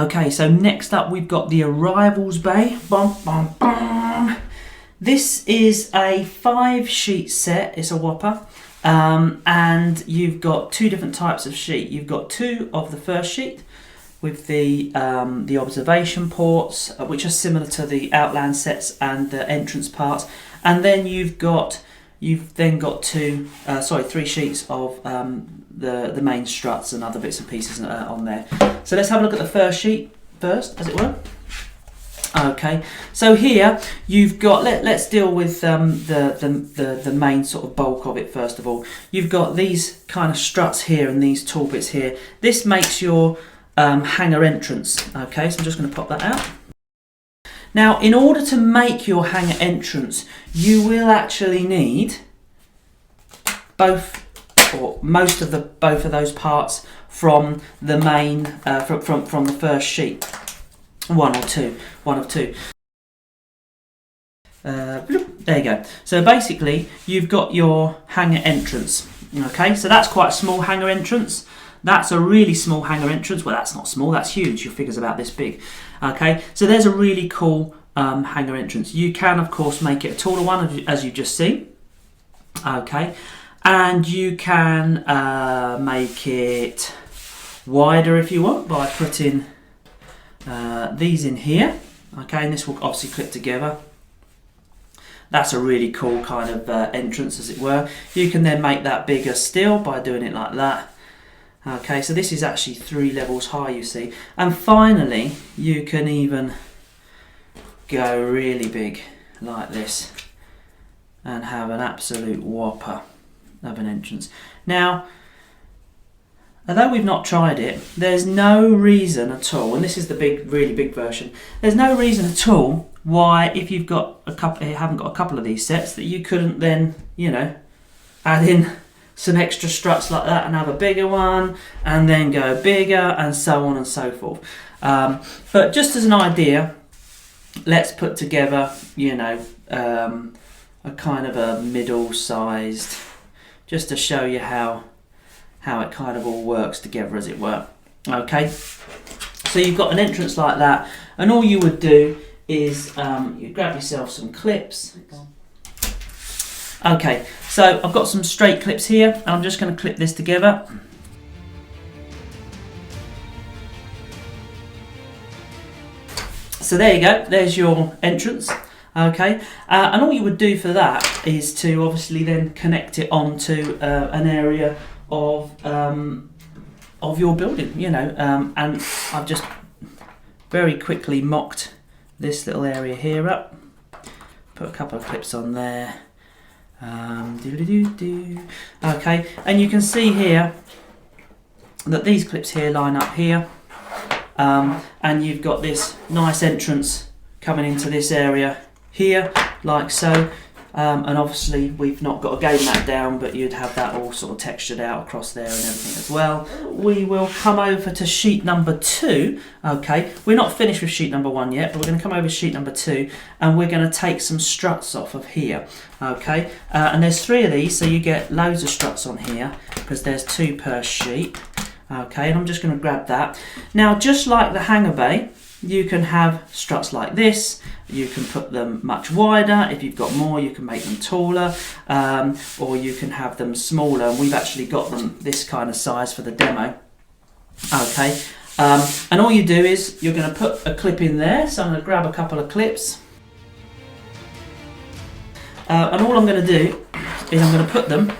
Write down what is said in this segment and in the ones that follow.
Okay, so next up we've got the arrivals bay. Bum, bum, bum. This is a 5-sheet set, it's a whopper. And you've got 2 different types of sheet. You've got 2 of the first sheet with the observation ports, which are similar to the outland sets and the entrance parts. And then you've then got 3 sheets of the main struts and other bits and pieces on there. So let's have a look at the first sheet first, as it were. Okay, so here you've got, let's deal with the main sort of bulk of it first of all. You've got these kind of struts here and these tall bits here. This makes your hangar entrance. Okay, so I'm just going to pop that out. Now, in order to make your hangar entrance, you will actually need both or most of both of those parts from the main from the first sheet. One of two. There you go. So basically, you've got your hangar entrance. Okay, so that's quite a small hangar entrance. That's a really small hangar entrance. Well, that's not small, that's huge. Your figure's about this big. Okay, so there's a really cool hangar entrance. You can, of course, make it a taller one, as you've just seen. Okay, and you can make it wider if you want by putting these in here. Okay, and this will obviously clip together. That's a really cool kind of entrance, as it were. You can then make that bigger still by doing it like that. Okay, so this is actually 3 levels high, you see. And finally, you can even go really big like this and have an absolute whopper of an entrance. Now, although we've not tried it, there's no reason at all, and this is the big, really big version, there's no reason at all why, if you've got haven't got a couple of these sets, that you couldn't then, you know, add in some extra struts like that and have a bigger one and then go bigger and so on and so forth. But just as an idea, let's put together, you know, a kind of a middle-sized, just to show you how it kind of all works together, as it were. Okay, so you've got an entrance like that, and all you would do is you grab yourself some clips. Okay, so I've got some straight clips here, and I'm just going to clip this together. So there you go, there's your entrance. Okay, and all you would do for that is to obviously then connect it onto an area of your building, you know, and I've just very quickly mocked this little area here up, put a couple of clips on there. Okay, and you can see here that these clips here line up here, and you've got this nice entrance coming into this area here, like so. And obviously we've not got a game mat down, but you'd have that all sort of textured out across there and everything as well. We will come over to sheet number 2. Okay, we're not finished with sheet number 1 yet, but we're going to come over to sheet number 2, and we're going to take some struts off of here. Okay, and there's 3 of these, so you get loads of struts on here because there's 2 per sheet. Okay, and I'm just going to grab that. Now, just like the hangar bay, you can have struts like this. You can put them much wider. If you've got more, you can make them taller, or you can have them smaller. And we've actually got them this kind of size for the demo. Okay, and all you do is you're going to put a clip in there. So I'm going to grab a couple of clips, and all I'm going to do is I'm going to put them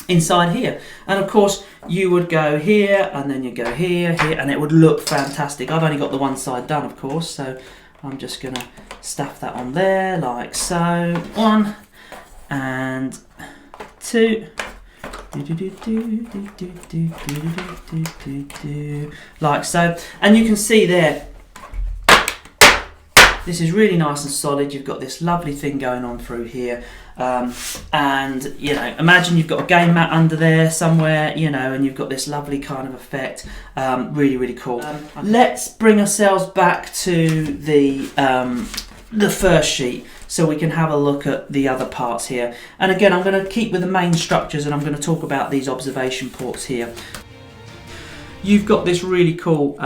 inside here. And of course, you would go here, and then you go here, and it would look fantastic. I've only got the one side done, of course, so I'm just going to stuff that on there, like so. 1 and 2. Like so. And you can see there, this is really nice and solid. You've got this lovely thing going on through here. And, you know, imagine you've got a game mat under there somewhere, you know, and you've got this lovely kind of effect. Really, really cool. Let's bring ourselves back to the first sheet so we can have a look at the other parts here. And again, I'm going to keep with the main structures, and I'm going to talk about these observation ports here. you've got this really cool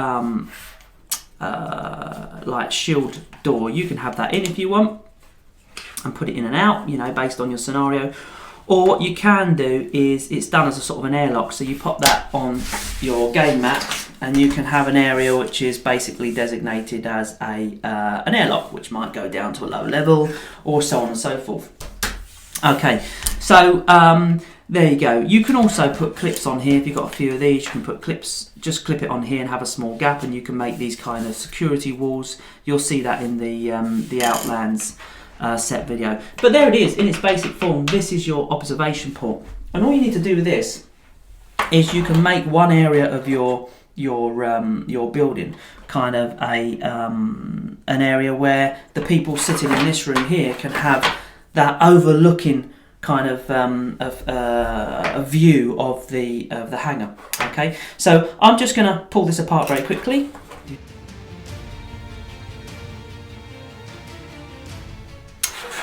like shield door. You can have that in if you want and put it in and out, you know, based on your scenario. Or what you can do is it's done as a sort of an airlock, so you pop that on your game mat and you can have an area which is basically designated as an airlock, which might go down to a low level or so on and so forth. Okay, so there you go. You can also put clips on here. If you've got a few of these, you can put clips, just clip it on here and have a small gap, and you can make these kind of security walls. You'll see that in the Outlands set video. But there it is in its basic form. This is your observation port, and all you need to do with this is you can make one area of your building kind of an area where the people sitting in this room here can have that overlooking kind of a view of the hangar. Okay, so I'm just going to pull this apart very quickly.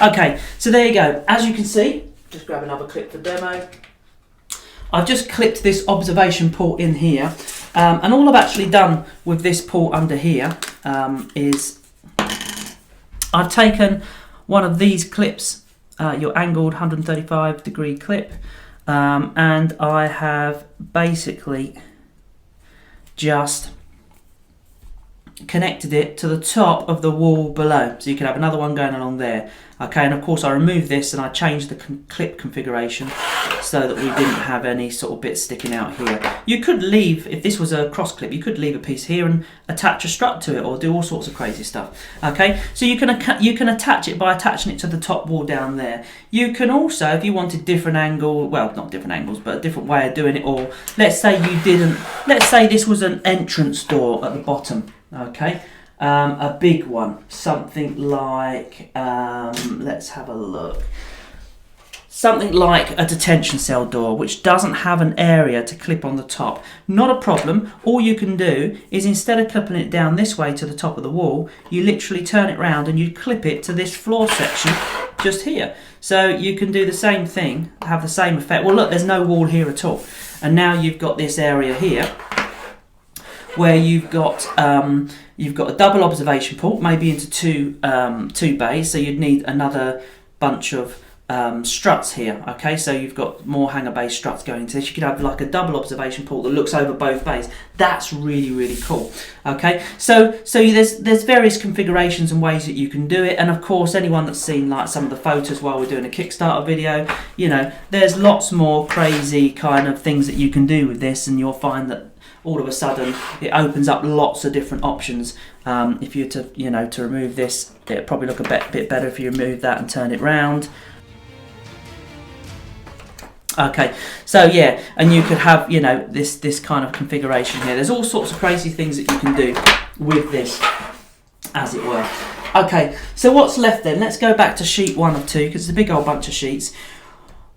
Okay, so there you go. As you can see, just grab another clip for demo. I've just clipped this observation port in here, and all I've actually done with this port under here is I've taken one of these clips, your angled 135 degree clip, and I have basically just connected it to the top of the wall below, so you can have another one going along there. Okay, and of course I removed this and I changed the clip configuration so that we didn't have any sort of bits sticking out here. You could leave, if this was a cross clip, you could leave a piece here and attach a strut to it, or do all sorts of crazy stuff. Okay, so you can attach it by attaching it to the top wall down there. You can also, if you wanted different angle, well, not different angles, but a different way of doing it, or let's say you didn't, let's say this was an entrance door at the bottom. Okay, a big one, something like, let's have a look, something like a detention cell door, which doesn't have an area to clip on the top. Not a problem. All you can do is, instead of clipping it down this way to the top of the wall, you literally turn it round and you clip it to this floor section just here. So you can do the same thing, have the same effect. Well, look, there's no wall here at all, and now you've got this area here where you've got a double observation port, maybe into two bays, so you'd need another bunch of struts here. Okay, so you've got more hangar bay struts going into this. You could have like a double observation port that looks over both bays. That's really, really cool. Okay, so there's various configurations and ways that you can do it, and of course anyone that's seen like some of the photos while we're doing a Kickstarter video, you know, there's lots more crazy kind of things that you can do with this, and you'll find that all of a sudden it opens up lots of different options. If you're to remove this, it'll probably look a bit better if you remove that and turn it round. Okay, so yeah, and you could have, you know, this kind of configuration here. There's all sorts of crazy things that you can do with this, as it were. Okay, so what's left then? Let's go back to sheet 1 of 2, because it's a big old bunch of sheets.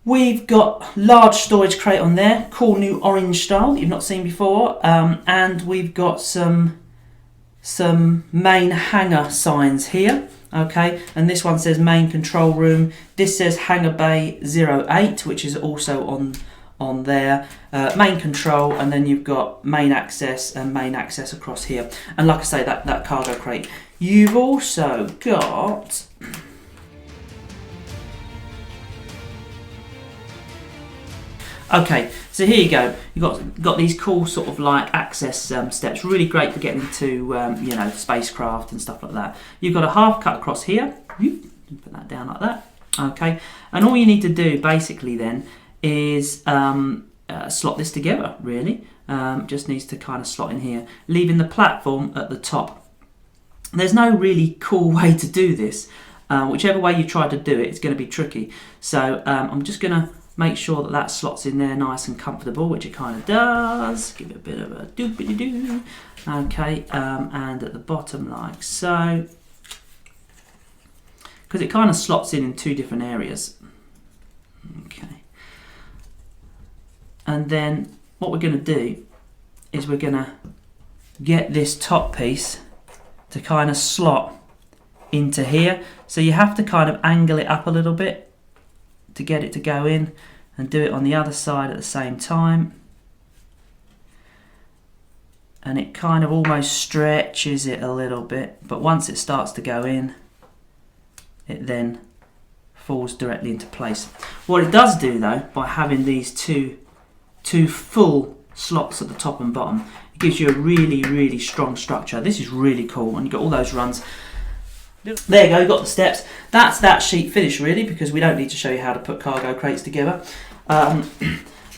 We've got large storage crate on there, cool new orange style that you've not seen before, and we've got some main hangar signs here. Okay, and this one says main control room. This says hangar bay 08, which is also on there. Main control, and then you've got main access and main access across here. And like I say, that cargo crate. You've also got okay, so here you go. You've got these cool sort of like access steps. Really great for getting to you know, spacecraft and stuff like that. You've got a half cut across here. Put that down like that. Okay, and all you need to do basically then is slot this together. Really, just needs to kind of slot in here, leaving the platform at the top. There's no really cool way to do this. Whichever way you try to do it, it's going to be tricky. So I'm just going to make sure that slots in there nice and comfortable, which it kind of does. Give it a bit of a doopity-doo. Okay, and at the bottom like so, because it kind of slots in two different areas. Okay, and then what we're going to do is we're going to get this top piece to kind of slot into here. So you have to kind of angle it up a little bit to get it to go in, and do it on the other side at the same time. and it kind of almost stretches it a little bit, but once it starts to go in, it then falls directly into place. What it does do though, by having these two full slots at the top and bottom, it gives you a really strong structure. This is really cool, and you've got all those runs. There you go, you've got the steps. That's that sheet finished really, because we don't need to show you how to put cargo crates together. And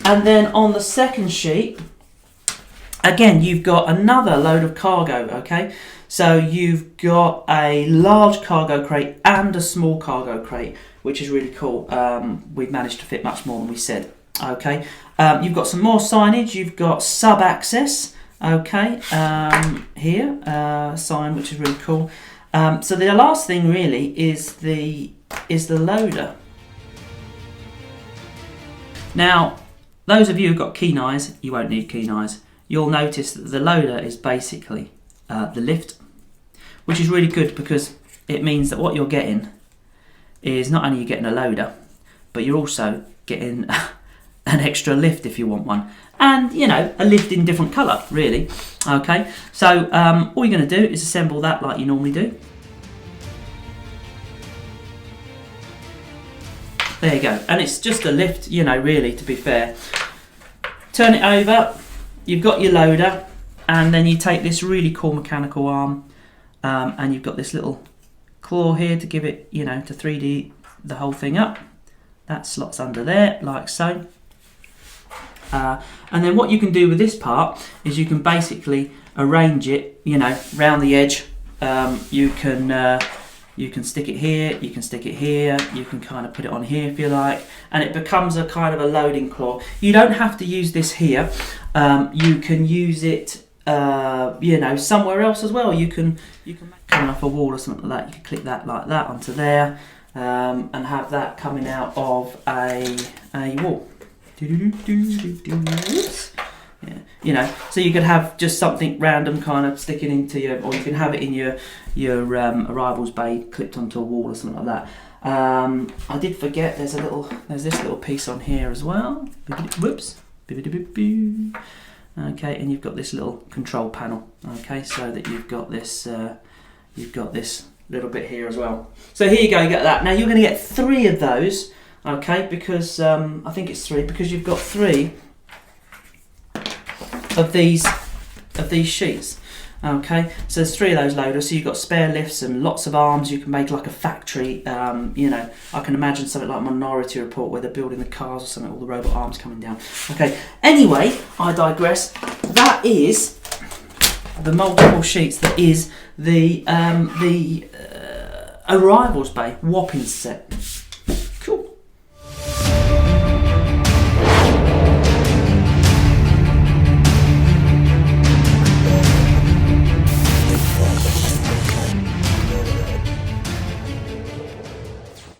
then on the second sheet, again, you've got another load of cargo, okay? So you've got a large cargo crate and a small cargo crate, which is really cool. We've managed to fit much more than we said, okay? You've got some more signage. You've got sub-access, okay, here, sign, which is really cool. So the last thing really is the loader. Now, those of you who've got keen eyes, you won't need keen eyes. You'll notice that the loader is basically the lift, which is really good because it means that what you're getting is not only you're getting a loader, but you're also getting an extra lift if you want one. And, you know, a lift in different colour, really. Okay, so all you're going to do is assemble that like you normally do. There you go. And it's just a lift, you know, really, to be fair. Turn it over. You've got your loader, and then you take this really cool mechanical arm, and you've got this little claw here to give it, you know, to 3D the whole thing up. That slots under there, like so. And then what you can do with this part is you can basically arrange it, you know, round the edge. You can stick it here, you can stick it here, you can kind of put it on here if you like, and it becomes a kind of a loading claw. You don't have to use this here. You can use it, you know, somewhere else as well. You can coming off a wall or something like that. You can click that like that onto there, and have that coming out of a wall. Yeah, you know, so you could have just something random kind of sticking into your, or you can have it in your arrivals bay clipped onto a wall or something like that. I did forget there's this little piece on here as well. Whoops. Okay, and you've got this little control panel. Okay, so that you've got this little bit here as well. So here you go, you get that. Now you're going to get 3 of those. Okay, because I think it's 3 because you've got 3 of these sheets. Okay, so there's 3 of those loaders. So you've got spare lifts and lots of arms. You can make like a factory. You know, I can imagine something like Minority Report where they're building the cars or something. All the robot arms coming down. Okay. Anyway, I digress. That is the multiple sheets. That is the arrivals bay whopping set.